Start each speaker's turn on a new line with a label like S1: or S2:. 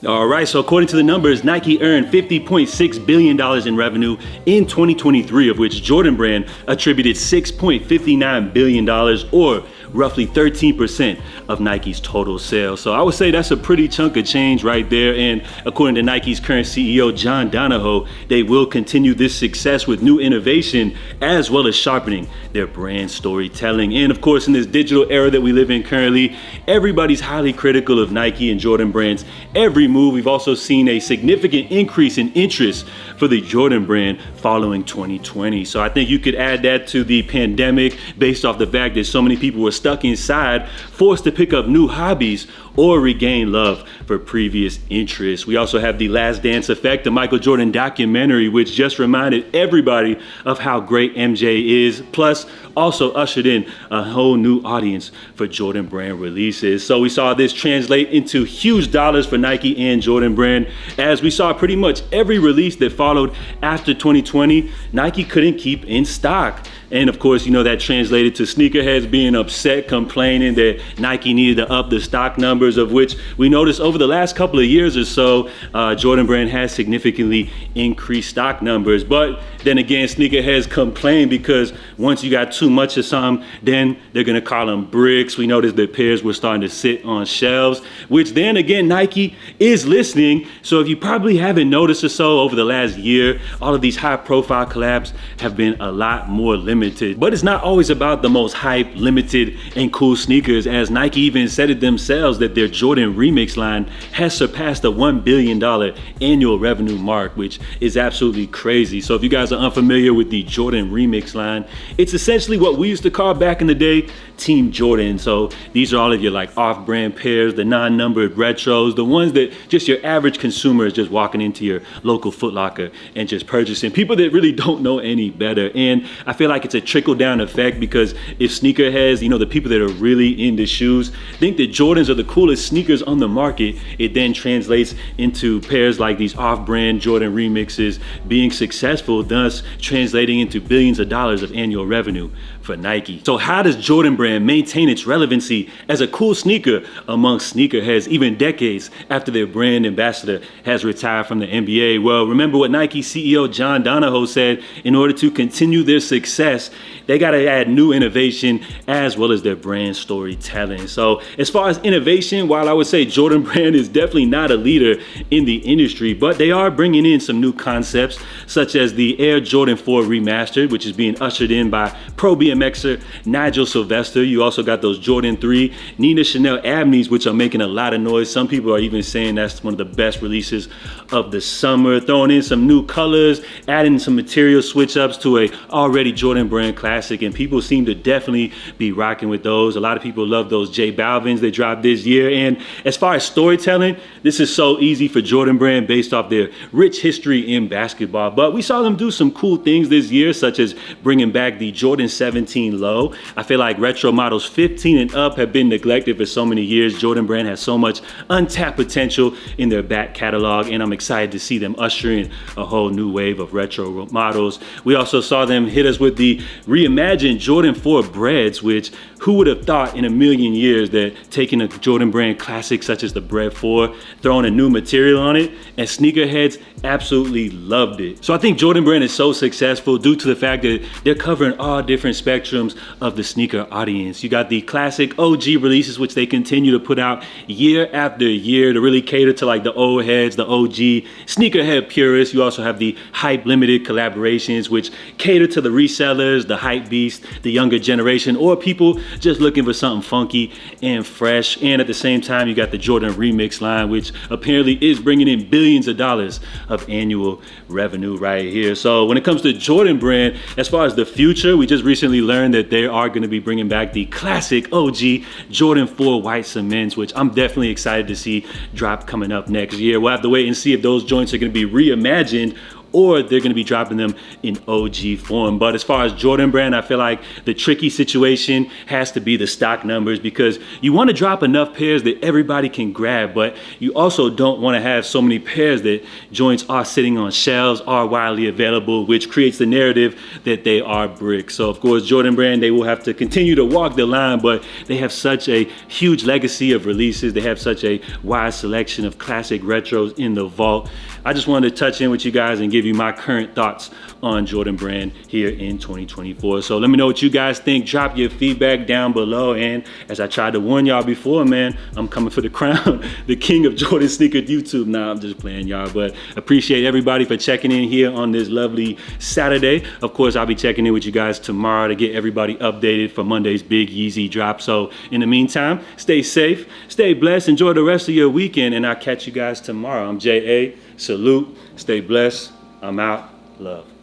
S1: All right, so according to the numbers, Nike earned $50.6 billion in revenue in 2023, of which Jordan Brand attributed $6.59 billion, or roughly 13% of Nike's total sales. So I would say that's a pretty chunk of change right there. And according to Nike's current CEO, John Donahoe, they will continue this success with new innovation as well as sharpening their brand storytelling. And of course, in this digital era that we live in currently, everybody's highly critical of Nike and Jordan Brand's every move. We've also seen a significant increase in interest for the Jordan Brand following 2020. So I think you could add that to the pandemic based off the fact that so many people were stuck inside, forced to pick up new hobbies or regain love for previous interests. We also have the Last Dance Effect, the Michael Jordan documentary, which just reminded everybody of how great MJ is, plus also ushered in a whole new audience for Jordan Brand releases. So we saw this translate into huge dollars for Nike and Jordan Brand, as we saw pretty much every release that followed after 2020, Nike couldn't keep in stock. And of course, you know, that translated to sneakerheads being upset, complaining that Nike needed to up the stock numbers, of which we noticed over the last couple of years or so, Jordan Brand has significantly increased stock numbers. But then again, sneakerheads complain because once you got too much of something, then they're gonna call them bricks. We noticed that pairs were starting to sit on shelves, which then again, Nike is listening. So if you probably haven't noticed or so over the last year, all of these high profile collabs have been a lot more limited. But it's not always about the most hype, limited, and cool sneakers, as Nike even said it themselves that their Jordan Remix line has surpassed the $1 billion annual revenue mark, which is absolutely crazy. So if you guys are unfamiliar with the Jordan Remix line, it's essentially what we used to call back in the day Team Jordan. So these are all of your like off-brand pairs, the non-numbered retros, the ones that just your average consumer is just walking into your local Foot Locker and just purchasing. People that really don't know any better. And I feel like it's a trickle-down effect, because if sneakerheads, you know, the people that are really into shoes, think that Jordans are the coolest sneakers on the market, it then translates into pairs like these off-brand Jordan Remixes being successful, thus translating into billions of dollars of annual revenue for Nike. So how does Jordan Brand maintain its relevancy as a cool sneaker amongst sneakerheads even decades after their brand ambassador has retired from the NBA? Well, remember what Nike CEO John Donahoe said: in order to continue their success, they got to add new innovation as well as their brand storytelling. So as far as innovation, while I would say Jordan Brand is definitely not a leader in the industry, but they are bringing in some new concepts, such as the Air Jordan 4 Remastered, which is being ushered in by pro BMXer Nigel Sylvester. You also got those Jordan 3 Nina Chanel Abneys, which are making a lot of noise. Some people are even saying that's one of the best releases of the summer, throwing in some new colors, adding some material switch ups to a already Jordan Brand classic, and people seem to definitely be rocking with those. A lot of people love those J Balvins they dropped this year. And as far as storytelling, this is so easy for Jordan Brand based off their rich history in basketball. But we saw them do some cool things this year, such as bringing back the Jordan 17 Low. I feel like retro models 15 and up have been neglected for so many years. Jordan Brand has so much untapped potential in their back catalog, and I'm excited to see them usher in a whole new wave of retro models. We also saw them hit us with the reimagined Jordan 4 Breads, which who would have thought in a million years that taking a Jordan Brand classic such as the Bread 4, throwing a new material on it, and sneakerheads absolutely loved it. So I think Jordan Brand is so successful due to the fact that they're covering all different spectrums of the sneaker audience. You got the classic OG releases, which they continue to put out year after year to really cater to like the old heads, the OG sneakerhead purists. You also have the hype limited collaborations, which cater to the resellers, the hype beast, the younger generation, or people just looking for something funky and fresh. And at the same time, you got the Jordan Remix line, which apparently is bringing in billions of dollars of annual revenue right here. So when it comes to Jordan Brand, as far as the future, we just recently learned that they are going to be bringing back the classic OG Jordan 4 white cements, which I'm definitely excited to see drop coming up next year. We'll have to wait and see if those joints are going to be reimagined or they're going to be dropping them in OG form. But as far as Jordan Brand, I feel like the tricky situation has to be the stock numbers, because you want to drop enough pairs that everybody can grab, but you also don't want to have so many pairs that joints are sitting on shelves, are widely available, which creates the narrative that they are bricks. So of course, Jordan Brand, they will have to continue to walk the line, but they have such a huge legacy of releases. They have such a wide selection of classic retros in the vault. I just wanted to touch in with you guys and give you my current thoughts on Jordan Brand here in 2024. So let me know what you guys think. Drop your feedback down below. And as I tried to warn y'all before, man, I'm coming for the crown, the king of Jordan sneaker YouTube. Nah, I'm just playing, y'all, but appreciate everybody for checking in here on this lovely Saturday. Of course, I'll be checking in with you guys tomorrow to get everybody updated for Monday's big Yeezy drop. So in the meantime, stay safe, stay blessed, enjoy the rest of your weekend, and I'll catch you guys tomorrow. I'm J.A. Salute, stay blessed. I'm out. Love.